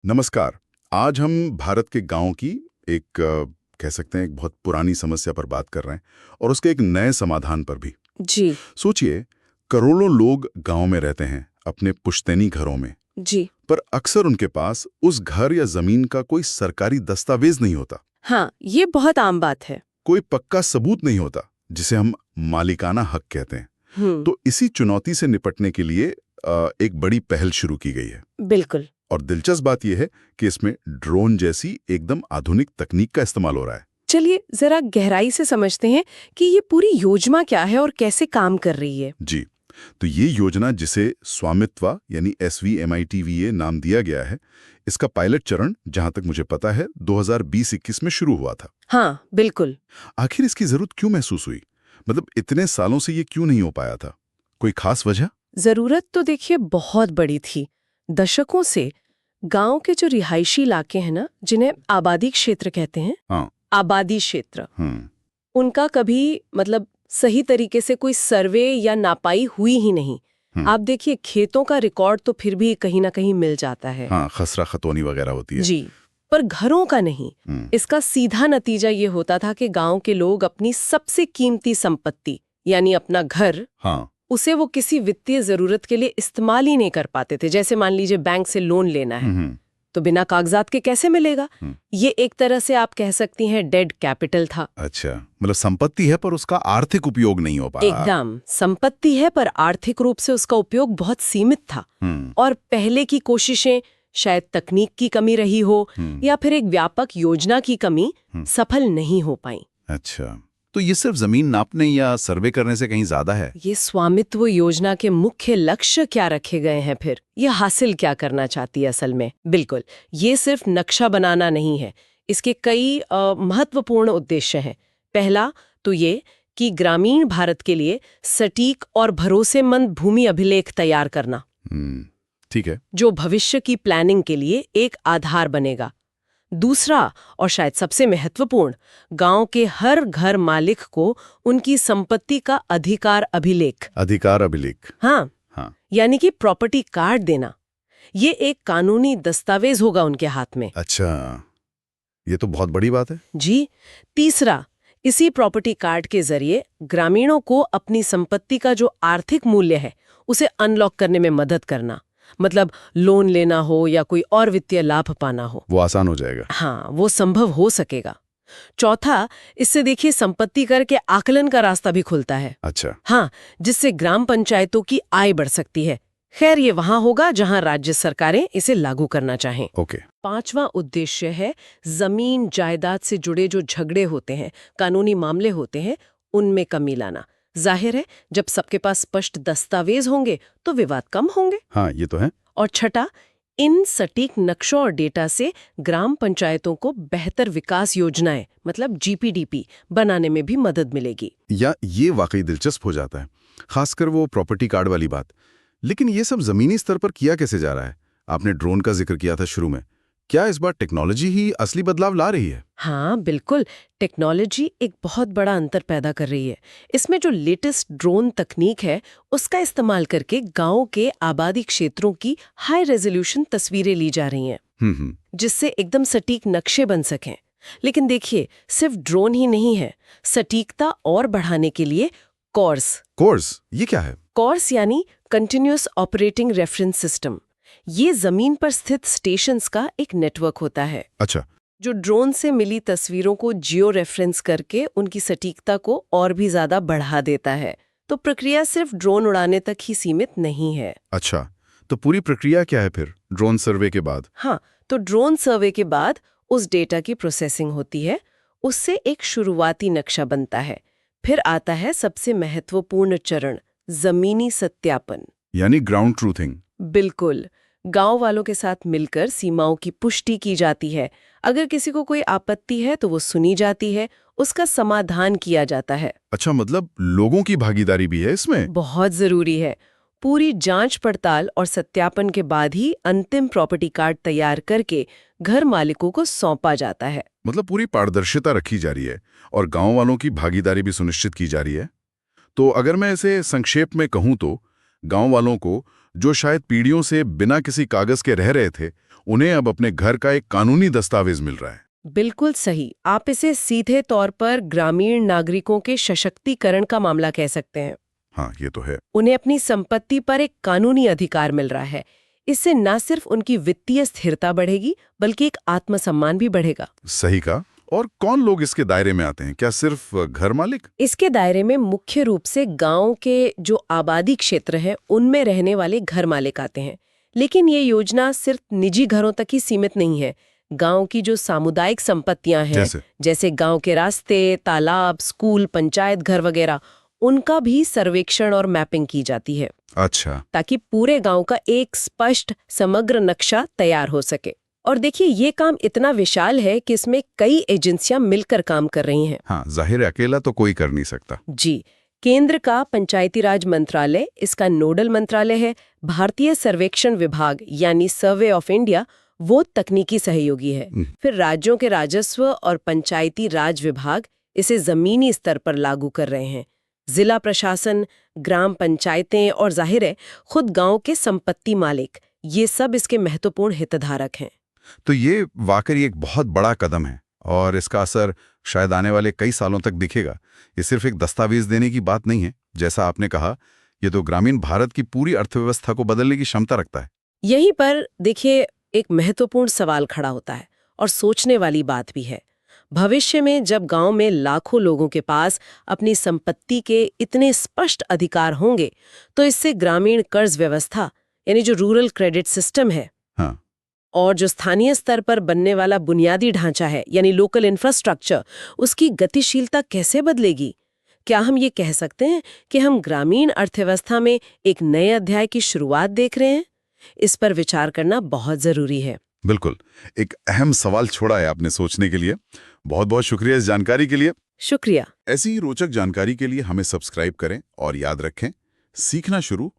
नमस्कार। आज हम भारत के गांव की एक कह सकते हैं एक बहुत पुरानी समस्या पर बात कर रहे हैं और उसके एक नए समाधान पर भी। जी। सोचिए, करोड़ों लोग गांव में रहते हैं अपने पुश्तैनी घरों में, जी। पर अक्सर उनके पास उस घर या जमीन का कोई सरकारी दस्तावेज नहीं होता। हाँ, ये बहुत आम बात है। कोई पक्का सबूत नहीं होता जिसे हम मालिकाना हक कहते हैं। तो इसी चुनौती से निपटने के लिए एक बड़ी पहल शुरू की गई है। बिल्कुल। और दिलचस्प बात यह है कि इसमें ड्रोन जैसी एकदम आधुनिक तकनीक का इस्तेमाल हो रहा है। चलिए जरा गहराई से समझते हैं कि ये पूरी योजना क्या है और कैसे काम कर रही है। जी, तो ये योजना जिसे स्वामित्व यानी SVMITVA नाम दिया गया है, इसका पायलट चरण जहां तक मुझे पता है 2020-21 में शुरू हुआ था। हाँ, बिल्कुल। आखिर इसकी जरूरत क्यों महसूस हुई? मतलब इतने सालों से ये क्यों नहीं हो पाया था? कोई खास वजह? जरूरत तो देखिए बहुत बड़ी थी। दशकों से गांव के जो रिहायशी इलाके हैं ना, जिन्हें आबादी क्षेत्र कहते हैं, हाँ। आबादी क्षेत्र, उनका कभी मतलब सही तरीके से कोई सर्वे या नापाई हुई ही नहीं। आप देखिए खेतों का रिकॉर्ड तो फिर भी कहीं ना कहीं मिल जाता है। हाँ, खसरा खतौनी वगैरह होती है। जी, पर घरों का नहीं। इसका सीधा नतीजा ये होता था कि गांव के लोग अपनी सबसे कीमती संपत्ति यानी अपना घर, हाँ, उसे वो किसी वित्तीय जरूरत के लिए इस्तेमाल ही नहीं कर पाते थे। जैसे मान लीजिए बैंक से लोन लेना है तो बिना कागजात के कैसे मिलेगा। ये एक तरह से आप कह सकती हैं डेड कैपिटल था। अच्छा, मतलब संपत्ति है पर उसका आर्थिक उपयोग नहीं हो पाया। एकदम, संपत्ति है पर आर्थिक रूप से उसका उपयोग बहुत सीमित था। और पहले की कोशिशें, शायद तकनीक की कमी रही हो या फिर एक व्यापक योजना की कमी, सफल नहीं हो पाई। अच्छा, तो ये सिर्फ जमीन नापने या सर्वे करने से कहीं ज्यादा है? ये स्वामित्व योजना के मुख्य लक्ष्य क्या रखे गए हैं फिर? ये हासिल क्या करना चाहती है असल में? बिल्कुल, ये सिर्फ नक्शा बनाना नहीं है। इसके कई महत्वपूर्ण उद्देश्य हैं। पहला तो ये कि ग्रामीण भारत के लिए सटीक और भरोसेमंद भूमि अभिलेख तैयार करना। ठीक है। जो भविष्य की प्लानिंग के लिए एक आधार बनेगा। दूसरा और शायद सबसे महत्वपूर्ण, गांव के हर घर मालिक को उनकी संपत्ति का अधिकार अभिलेख। अधिकार अभिलेख? हाँ, यानी कि प्रॉपर्टी कार्ड देना। ये एक कानूनी दस्तावेज होगा उनके हाथ में। अच्छा, ये तो बहुत बड़ी बात है। जी। तीसरा, इसी प्रॉपर्टी कार्ड के जरिए ग्रामीणों को अपनी संपत्ति का जो आर्थिक मूल्य है उसे अनलॉक करने में मदद करना। मतलब लोन लेना हो या कोई और वित्तीय लाभ पाना हो, वो आसान हो जाएगा। हाँ, वो संभव हो सकेगा। चौथा, इससे देखिए संपत्ति कर के आकलन का रास्ता भी खुलता है। अच्छा। हाँ, जिससे ग्राम पंचायतों की आय बढ़ सकती है। खैर, ये वहां होगा जहां राज्य सरकारें इसे लागू करना चाहें। ओके। पांचवा उद्देश्य है जमीन जायदाद से जुड़े जो झगड़े होते हैं, कानूनी मामले होते हैं, उनमें कमी लाना। जाहिर है, जब सबके पास स्पष्ट दस्तावेज होंगे तो विवाद कम होंगे। हाँ, ये तो है। और छठा, इन सटीक नक्शों और डेटा से ग्राम पंचायतों को बेहतर विकास योजनाएं मतलब GPDP बनाने में भी मदद मिलेगी। या ये वाकई दिलचस्प हो जाता है, खासकर वो प्रॉपर्टी कार्ड वाली बात। लेकिन ये सब जमीनी स्तर पर किया कैसे जा रहा है? आपने ड्रोन का जिक्र किया था शुरू में। क्या इस बार टेक्नोलॉजी ही असली बदलाव ला रही है? हाँ, बिल्कुल। टेक्नोलॉजी एक बहुत बड़ा अंतर पैदा कर रही है। इसमें जो लेटेस्ट ड्रोन तकनीक है उसका इस्तेमाल करके गांव के आबादी क्षेत्रों की हाई रेजोल्यूशन तस्वीरें ली जा रही हैं, जिससे एकदम सटीक नक्शे बन सकें। लेकिन देखिए, सिर्फ ड्रोन ही नहीं है। सटीकता और बढ़ाने के लिए कोर्स ये क्या है? कोर्स यानी कंटिन्यूअस ऑपरेटिंग रेफरेंस सिस्टम। ये जमीन पर स्थित स्टेशंस का एक नेटवर्क होता है। अच्छा। जो ड्रोन से मिली तस्वीरों को जियो रेफरेंस करके उनकी सटीकता को और भी ज्यादा बढ़ा देता है। तो प्रक्रिया सिर्फ ड्रोन उड़ाने तक ही सीमित नहीं है। अच्छा, तो पूरी प्रक्रिया क्या है फिर ड्रोन सर्वे के बाद? हाँ, तो ड्रोन सर्वे के बाद उस डेटा की प्रोसेसिंग होती है। उससे एक शुरुआती नक्शा बनता है। फिर आता है सबसे महत्वपूर्ण चरण, जमीनी सत्यापन यानी ग्राउंड ट्रूथिंग। बिल्कुल। गांव वालों के साथ मिलकर सीमाओं की पुष्टि की जाती है। अगर किसी को कोई आपत्ति है तो वो सुनी जाती है, उसका समाधान किया जाता है। अच्छा, मतलब लोगों की भागीदारी भी है इसमें? बहुत जरूरी है। पूरी जांच पड़ताल और सत्यापन के बाद ही अंतिम प्रॉपर्टी कार्ड तैयार करके घर मालिकों को सौंपा जाता है। मतलब पूरी पारदर्शिता रखी जा रही है और गांव वालों की भागीदारी भी सुनिश्चित की जा रही है। तो अगर मैं इसे संक्षेप में कहूं तो गांव वालों को जो शायद पीढ़ियों से बिना किसी कागज के रह रहे थे, उन्हें अब अपने घर का एक कानूनी दस्तावेज मिल रहा है। बिल्कुल सही। आप इसे सीधे तौर पर ग्रामीण नागरिकों के सशक्तिकरण का मामला कह सकते हैं। हाँ, ये तो है। उन्हें अपनी संपत्ति पर एक कानूनी अधिकार मिल रहा है। इससे न सिर्फ उनकी वित्तीय स्थिरता बढ़ेगी, बल्कि एक आत्मसम्मान भी बढ़ेगा। सही कहा। और कौन लोग इसके दायरे में आते हैं? क्या सिर्फ घर मालिक? इसके दायरे में मुख्य रूप से गांव के जो आबादी क्षेत्र है, उनमें रहने वाले घर मालिक आते हैं। लेकिन ये योजना सिर्फ निजी घरों तक ही सीमित नहीं है। गांव की जो सामुदायिक संपत्तियां हैं, जैसे गांव के रास्ते, तालाब, स्कूल, पंचायत घर वगैरह, उनका भी सर्वेक्षण और मैपिंग की जाती है। अच्छा। ताकि पूरे गांव का एक स्पष्ट समग्र नक्शा तैयार हो सके। और देखिए, ये काम इतना विशाल है कि इसमें कई एजेंसियां मिलकर काम कर रही हैं। हाँ, जाहिर है अकेला तो कोई कर नहीं सकता। जी। केंद्र का पंचायती राज मंत्रालय इसका नोडल मंत्रालय है। भारतीय सर्वेक्षण विभाग यानी सर्वे ऑफ इंडिया वो तकनीकी सहयोगी है। फिर राज्यों के राजस्व और पंचायती राज विभाग इसे जमीनी स्तर पर लागू कर रहे हैं। जिला प्रशासन, ग्राम पंचायतें और जाहिर है खुद गांव के संपत्ति मालिक, ये सब इसके महत्वपूर्ण हितधारक हैं। तो ये वाकई एक बहुत बड़ा कदम है और इसका असर शायद आने वाले कई सालों तक दिखेगा। ये सिर्फ एक दस्तावेज देने की बात नहीं है, जैसा आपने कहा, ये तो ग्रामीण भारत की पूरी अर्थव्यवस्था को बदलने की क्षमता रखता है। यहीं पर देखिए एक महत्वपूर्ण सवाल खड़ा होता है और सोचने वाली बात भी है। भविष्य में जब गांव में लाखों लोगों के पास अपनी संपत्ति के इतने स्पष्ट अधिकार होंगे, तो इससे ग्रामीण कर्ज व्यवस्था यानी जो रूरल क्रेडिट सिस्टम है, हाँ, और जो स्थानीय स्तर पर बनने वाला बुनियादी ढांचा है यानी लोकल इंफ्रास्ट्रक्चर, उसकी गतिशीलता कैसे बदलेगी? क्या हम ये कह सकते हैं कि हम ग्रामीण अर्थव्यवस्था में एक नए अध्याय की शुरुआत देख रहे हैं? इस पर विचार करना बहुत जरूरी है। बिल्कुल। एक अहम सवाल छोड़ा है आपने सोचने के लिए। बहुत बहुत शुक्रिया इस जानकारी के लिए। शुक्रिया। ऐसी ही रोचक जानकारी के लिए हमें सब्सक्राइब करें और याद रखें, सीखना शुरू